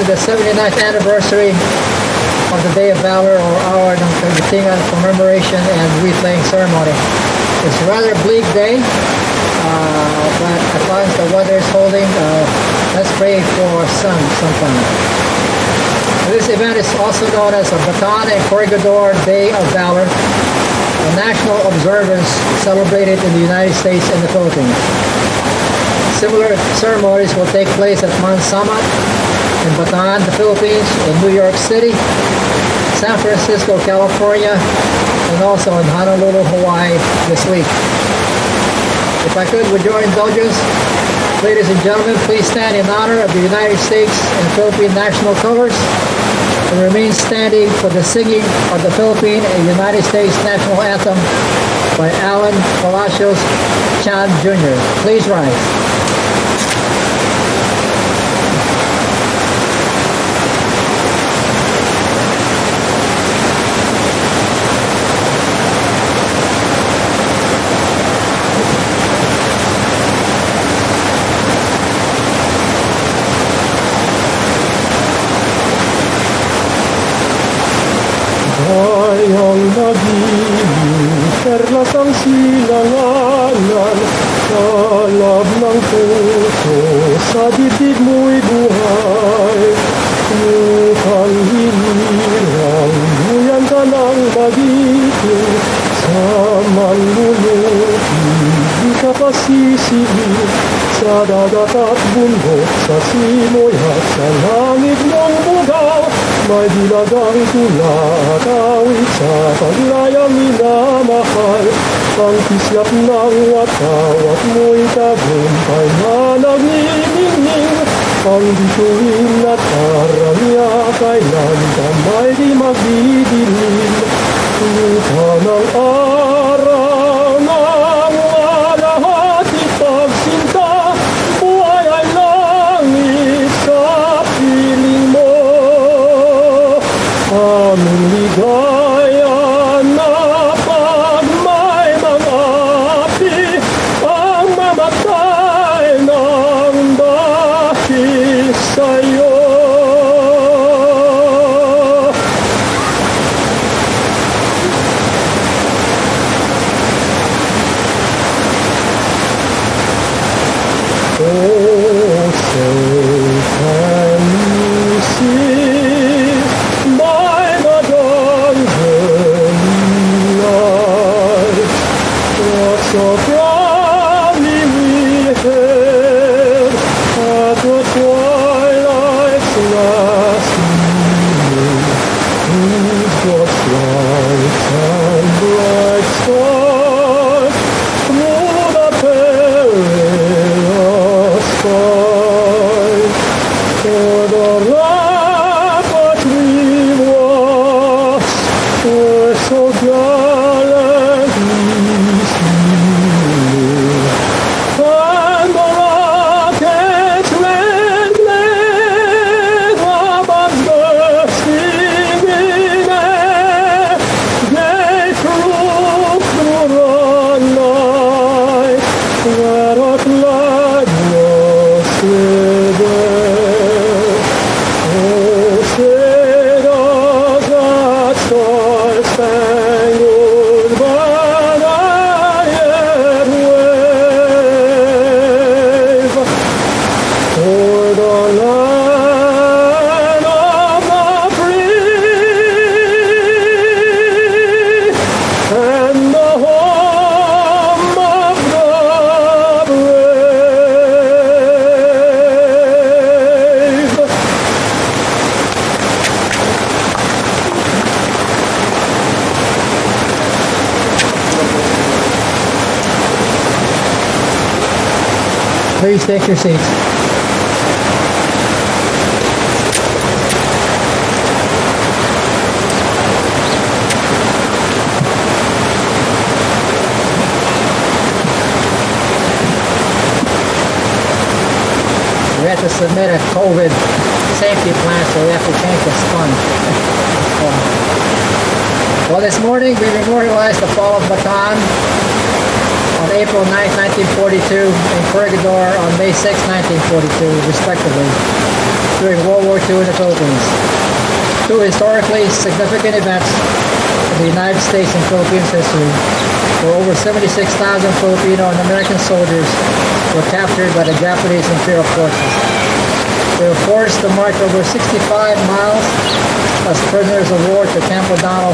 the 79th anniversary of the Day of Valor, or Araw ng Kagitingan commemoration and wreath-laying ceremony. It's a rather bleak day, but as long as the weather is holding, let's pray for sun sometime. This event is also known as the Bataan and Corregidor Day of Valor, a national observance celebrated in the United States and the Philippines. Similar ceremonies will take place at Mount Samat in Bataan, the Philippines, in New York City, San Francisco, California, and also in Honolulu, Hawaii this week. If I could, with your indulgence, ladies and gentlemen, please stand in honor of the United States and Philippine national colors and remain standing for the singing of the Philippine and United States national anthem by Alan Palacios Chan Jr. Please rise. Bayang naging perlas ang silanganan, kalab ng puso, sa dibdib mo'y buhay. Mukhang hinirang, buyan ka ng magiting, sa manluluti, di ka pasisilig, sa dagat at bundok, sa simoy at sa langit ng bugaw. May dilagang tula at awit sa paglayang minamahal. Ang kislap ng watawat mo'y tagumpay na nagniningning. Ang bituin at aranya kailan damay di magdidilim. Lupa ng araw ng walahati pagsinta, buhay ay langit sa piling mo. Aming ligaya na pag may mga api ang mamatay ng dahil sa'yo. Oh, say can you see by the dawn's early light what so proudly we hailed at the twilight's last evening, whose God's light and bright stars through the perilous fight. For the rampart we watched were so gallantly seen, and the rocket's red blaze above bursting in air gave proof through the night that our flag was still there. Oh, say does that star-spangled banner yet wave o'er the land of the free and the home of the brave? Please take your seats. We have to submit a COVID safety plan, so we have to change the sponge. Well, this morning we memorialized the fall of Bataan on April 9, 1942, and Corregidor on May 6, 1942, respectively, during World War II in the Philippines. Two historically significant events in the United States and Philippines history, where over 76,000 Filipino and American soldiers were captured by the Japanese Imperial forces. They were forced to march over 65 miles as prisoners of war to Camp O'Donnell,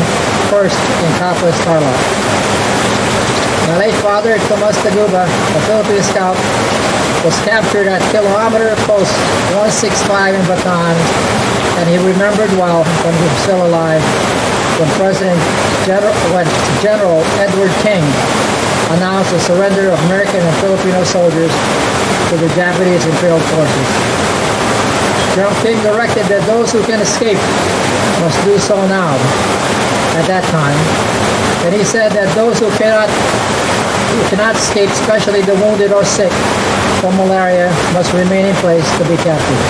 first in Capas, Tarlac. My late father, Tomas Taguba, a Philippine scout, was captured at kilometer post 165 in Bataan, and he remembered well, when he was still alive, when General Edward King announced the surrender of American and Filipino soldiers to the Japanese Imperial forces. General King directed that those who can escape must do so now, at that time. And he said that those who cannot escape, especially the wounded or sick from malaria, must remain in place to be captured.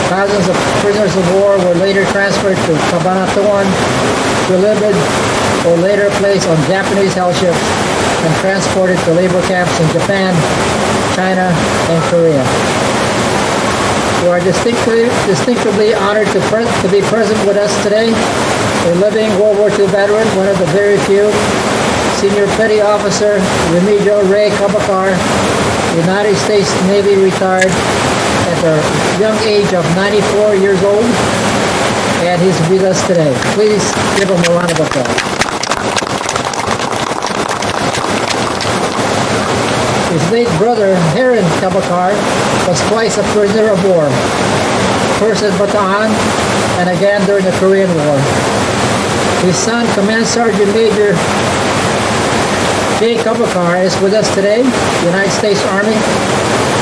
Thousands of prisoners of war were later transferred to Cabanatuan, delivered or later placed on Japanese hell ships and transported to labor camps in Japan, China, and Korea. We are distinctively honored to be present with us today, a living World War II veteran, one of the very few, Senior Petty Officer Remigio Ray Cabacar, United States Navy retired at the young age of 94 years old, and he's with us today. Please give him a round of applause. His late brother, Heron Cabacar, was twice a prisoner of war, first at Bataan and again during the Korean War. His son, Command Sergeant Major Jay Cabacar, is with us today, United States Army.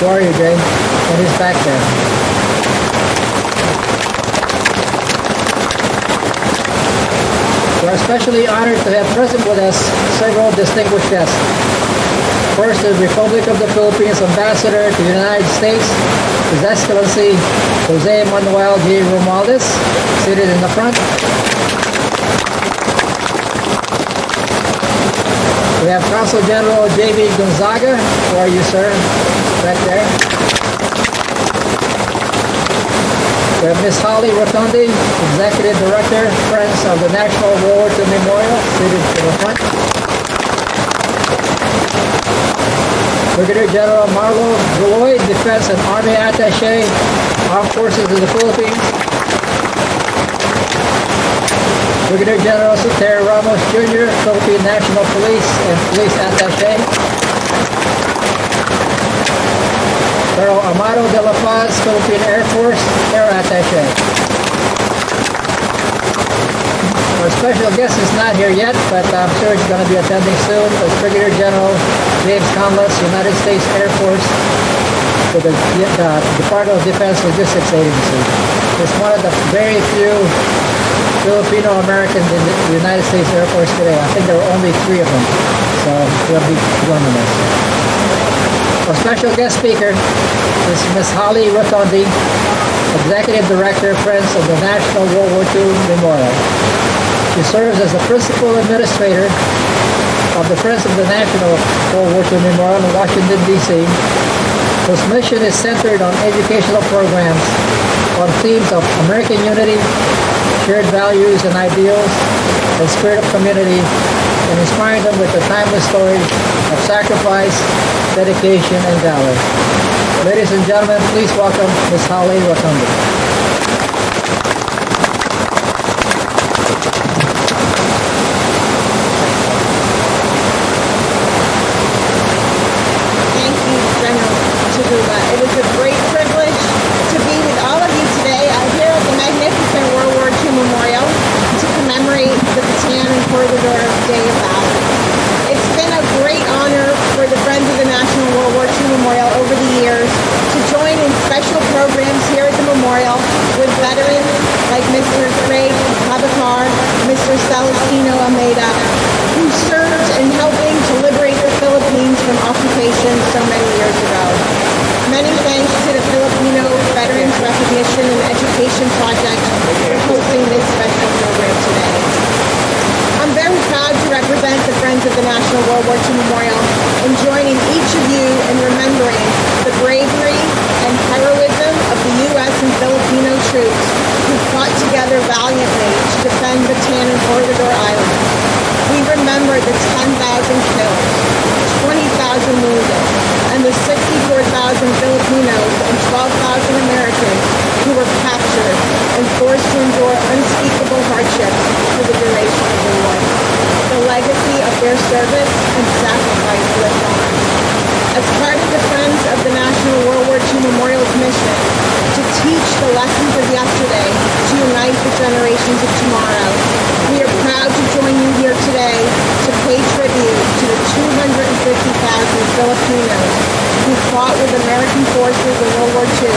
Where are you, Jay? And he's back there. We are especially honored to have present with us several distinguished guests. First, the Republic of the Philippines Ambassador to the United States, His Excellency Jose Manuel G. Romualdez, seated in the front. We have Consul General J.B. Gonzaga. Where are you, sir? Right there. We have Ms. Holly Rotundi, Executive Director, Friends of the National War II Memorial, seated to the front. Brigadier General Marlo Goy, Defense and Army Attaché, Armed Forces of the Philippines. Brigadier General Soter Ramos Jr., Philippine National Police and Police Attaché. Colonel Amado de la Paz, Philippine Air Force, Air Attaché. Our special guest is not here yet, but I'm sure he's going to be attending soon. It's Brigadier General James Conless, United States Air Force, for the Department of Defense Logistics Agency. It's one of the very few Filipino Americans in the United States Air Force today. I think there are only 3 of them, so they'll be joining us. Our special guest speaker is Ms. Holly Rotundi, Executive Director, Friends of the National World War II Memorial. She serves as the Principal Administrator of the Friends of the National World War II Memorial in Washington, D.C., whose mission is centered on educational programs on themes of American unity, shared values and ideals, and spirit of community, and inspiring them with the timeless stories of sacrifice, dedication, and valor. Ladies and gentlemen, please welcome Ms. Holly Rotundi. It is a great privilege to be with all of you today here at the magnificent World War II Memorial to commemorate the Bataan and Corregidor Day of Valor. It's been a great honor for the Friends of the National World War II Memorial over the years to join in special programs here at the memorial with veterans like Mr. Ray Cabacar, Mr. Celestino Almeida, who served in helping to liberate the Philippines from occupation so many years ago. Many thanks to the Filipino Veterans Recognition and Education Project for hosting this special program today. I'm very am proud to represent the Friends of the National World War II Memorial in joining each of you in remembering the bravery and heroism of the U.S. and Filipino troops who fought together valiantly to defend Bataan and Corridor Islands. We remember the 10,000 killed, 20,000 wounded, and the 64,000 Filipinos and 12,000 Americans who were captured and forced to endure unspeakable hardships for the duration of the war. The legacy of their service and sacrifice lives on. As part of the Friends of the National World War II Memorial's mission to teach the lessons of yesterday to unite the generations of tomorrow, we are proud to join you here today to pay tribute to the 250,000 Filipinos who fought with American forces in World War II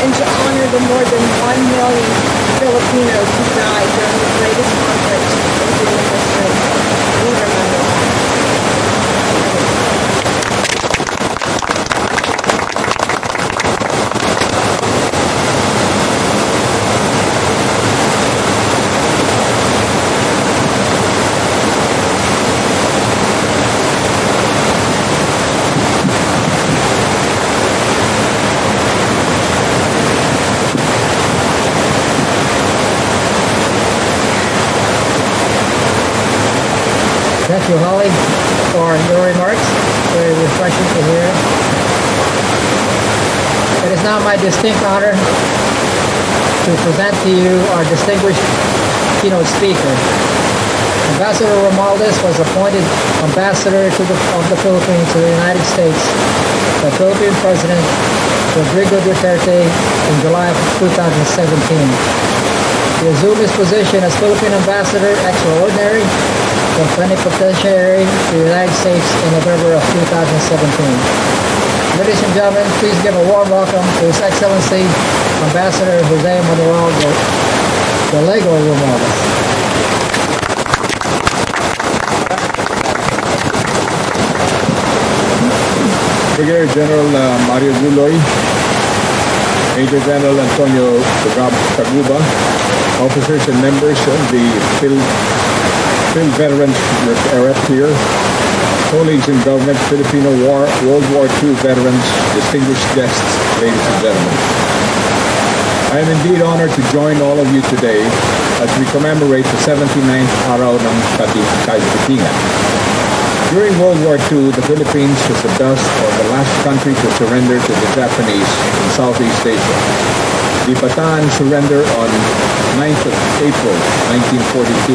and to honor the more than 1 million Filipinos who died during the greatest conflict in human history. We remember them. Thank you, Holly, for your remarks. Very refreshing to hear. It is now my distinct honor to present to you our distinguished keynote speaker. Ambassador Romualdez was appointed Ambassador of the Philippines to the United States by Philippine President Rodrigo Duterte in July of 2017. He assumed his position as Philippine Ambassador Extraordinary and Plenipotentiary to the United States in November of 2017. Ladies and gentlemen, please give a warm welcome to His Excellency Ambassador Jose Manuel Gallego Romualdez. Brigadier General Mario Guloy, Major General Antonio Taguba, officers and members of the Phil Veterans rep here, colleagues in government, Filipino World War II veterans, distinguished guests, ladies and gentlemen. I am indeed honored to join all of you today as we commemorate the 79th Araw ng Kagitingan. During World War II, the Philippines was the the last country to surrender to the Japanese in Southeast Asia. The Bataan surrender on 9th of April 1942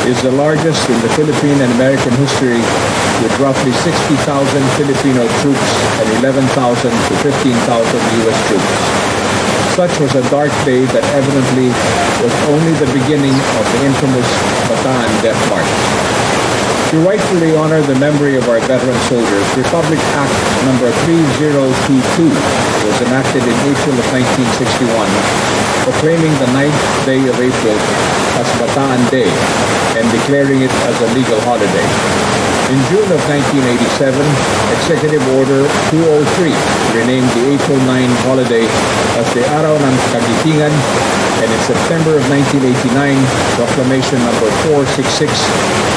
is the largest in the Philippine and American history, with roughly 60,000 Filipino troops and 11,000 to 15,000 U.S. troops. Such was a dark day that evidently was only the beginning of the infamous Bataan Death March. To rightfully honor the memory of our veteran soldiers, Republic Act No. 3022 was enacted in April of 1961, proclaiming the 9th day of April as Bataan Day and declaring it as a legal holiday. In June of 1987, Executive Order 203 renamed the April 9 holiday as the Araw ng Kagitingan, and in September of 1989, Proclamation No. 466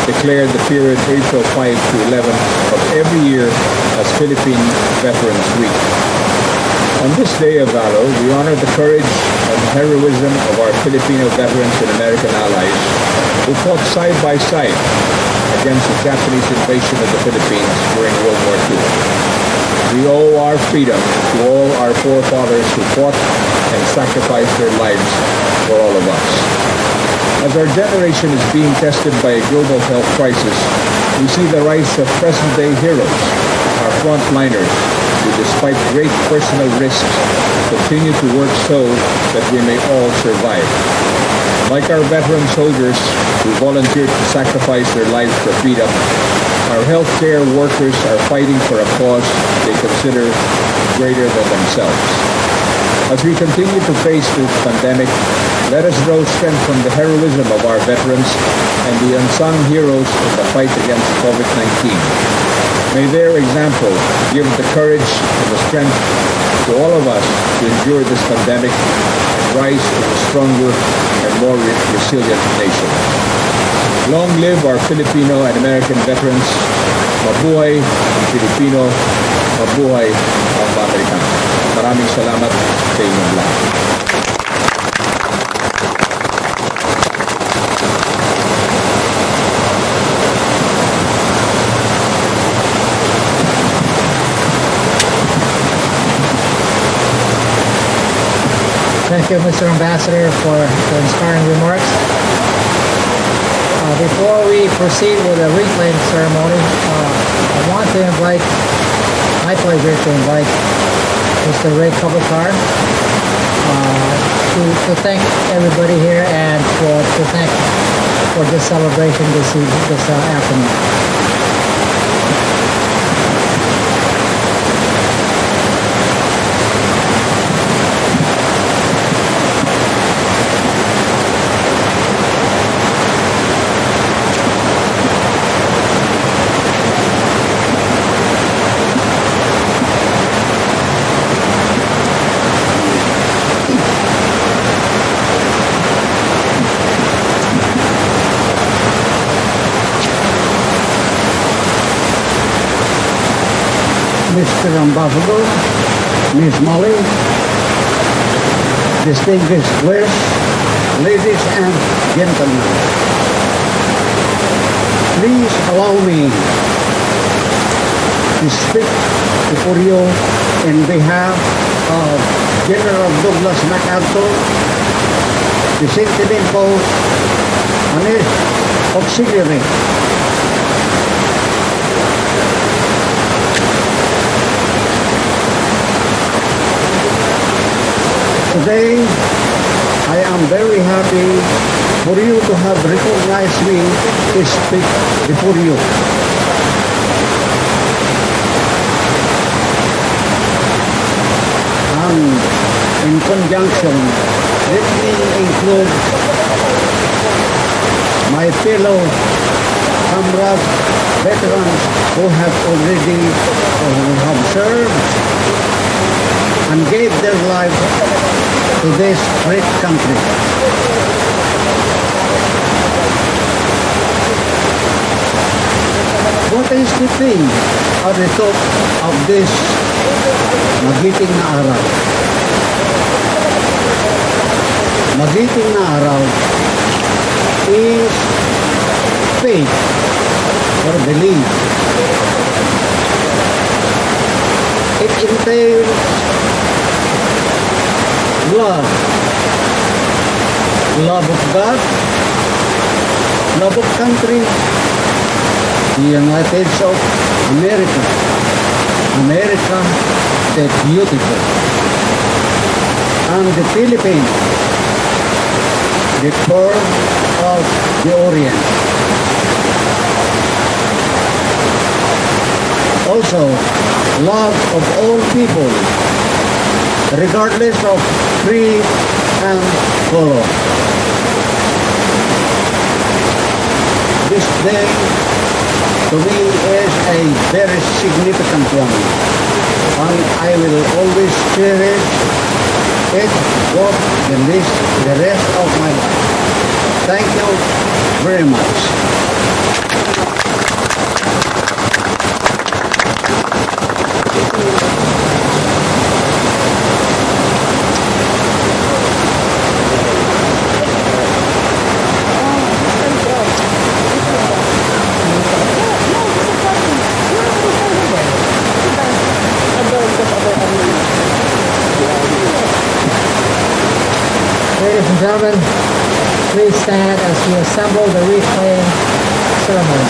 declared the period April 5 to 11 of every year as Philippine Veterans Week. On this day of Valor, we honor the courage and heroism of our Filipino veterans and American allies who fought side by side against the Japanese invasion of the Philippines during World War II. We owe our freedom to all our forefathers who fought and sacrificed their lives for all of us. As our generation is being tested by a global health crisis, we see the rise of present-day heroes, our frontliners, who despite great personal risks continue to work so that we may all survive. Like our veteran soldiers who volunteered to sacrifice their lives for freedom, our healthcare workers are fighting for a cause they consider greater than themselves. As we continue to face this pandemic, let us draw strength from the heroism of our veterans and the unsung heroes in the fight against COVID-19. May their example give the courage and the strength to all of us to endure this pandemic and rise as a stronger and more resilient nation. Long live our Filipino and American veterans. Mabuhay ang Filipino. Mabuhay ang American. Maraming salamat sa inyong lahat. Thank you, Mr. Ambassador, for the inspiring remarks. Before we proceed with the wreath-laying ceremony, I want to invite, my pleasure to invite Mr. Ray Kobacar to thank everybody here and to thank for this celebration this afternoon. Mr. Ambassador, Ms. Molly, distinguished guests, ladies and gentlemen, please allow me to speak before you in behalf of General Douglas MacArthur, the Sentinel Post, and his auxiliary. Today, I am very happy for you to have recognized me to speak before you. And in conjunction, let me include my fellow comrades, veterans who have already served and gave their life to this great country. What is the theme at the top of this magiting na araw? Magiting na araw is faith or belief. It entails love. Love of God, love of country, the United States of America. America, the beautiful. And the Philippines, the pearl of the Orient. Also, love of all people, regardless of creed and color. This day, to me, is a very significant one, and I will always cherish it for the rest of my life. Thank you very much. Ladies and gentlemen, please stand as we assemble the wreath-laying ceremony.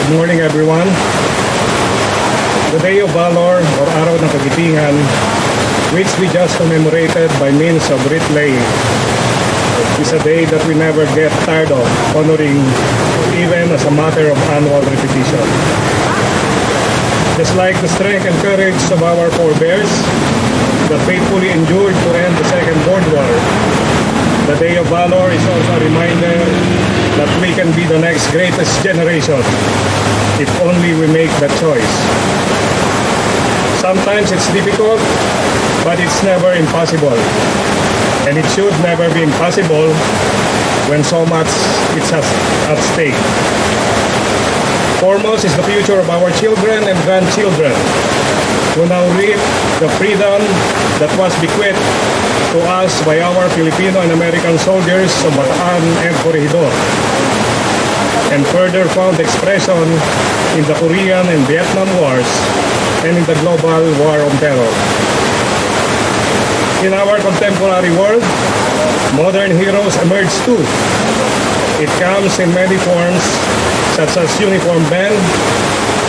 Good morning, everyone. The Day of Valor, or Araw ng Kagitingan, which we just commemorated by means of wreath laying, is a day that we never get tired of honoring, even as a matter of annual repetition. Just like the strength and courage of our forebears that faithfully endured to end the Second World War, the Day of Valor is also a reminder that we can be the next greatest generation if only we make that choice. Sometimes it's difficult, but it's never impossible. And it should never be impossible when so much is at stake. Foremost is the future of our children and grandchildren, who now reap the freedom that was bequeathed to us by our Filipino and American soldiers of Bataan and Corregidor, and further found expression in the Korean and Vietnam Wars and in the global war on terror. In our contemporary world, modern heroes emerge too. It comes in many forms, such as uniformed men,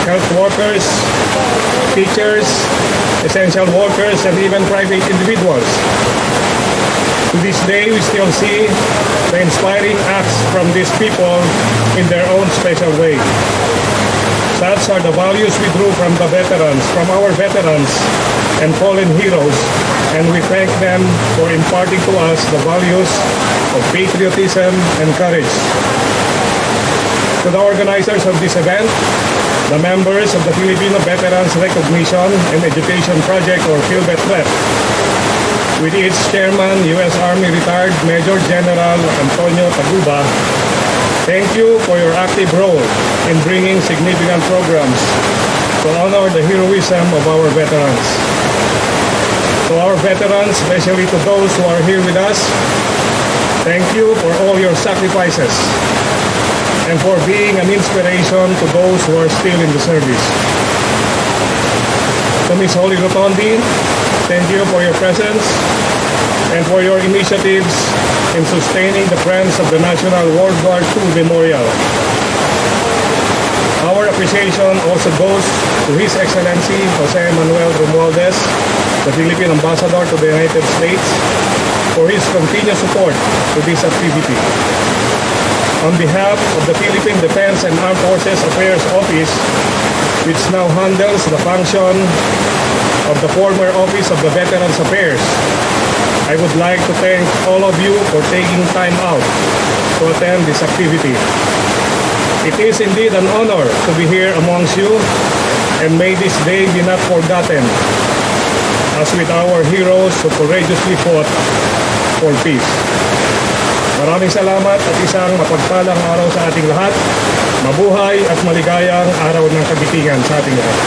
health workers, teachers, essential workers, and even private individuals. To this day, we still see the inspiring acts from these people in their own special way. Such are the values we drew from our veterans and fallen heroes, and we thank them for imparting to us the values of patriotism and courage. To the organizers of this event, the members of the Filipino Veterans Recognition and Education Project, or PhilVetRep, with its chairman, U.S. Army retired Major General Antonio Taguba, thank you for your active role in bringing significant programs to honor the heroism of our veterans. To our veterans, especially to those who are here with us, thank you for all your sacrifices and for being an inspiration to those who are still in the service. To Ms. Holly Rotondi, thank you for your presence and for your initiatives in sustaining the Friends of the National World War II Memorial. Our appreciation also goes to His Excellency Jose Manuel Romualdez, the Philippine Ambassador to the United States, for his continued support to this activity. On behalf of the Philippine Defense and Armed Forces Affairs Office, which now handles the function of the former Office of the Veterans Affairs, I would like to thank all of you for taking time out to attend this activity. It is indeed an honor to be here amongst you, and may this day be not forgotten, as with our heroes who courageously fought for peace. Maraming salamat at isang mapagpalang araw sa ating lahat. Mabuhay at maligayang Araw ng Kagitingan sa ating lahat.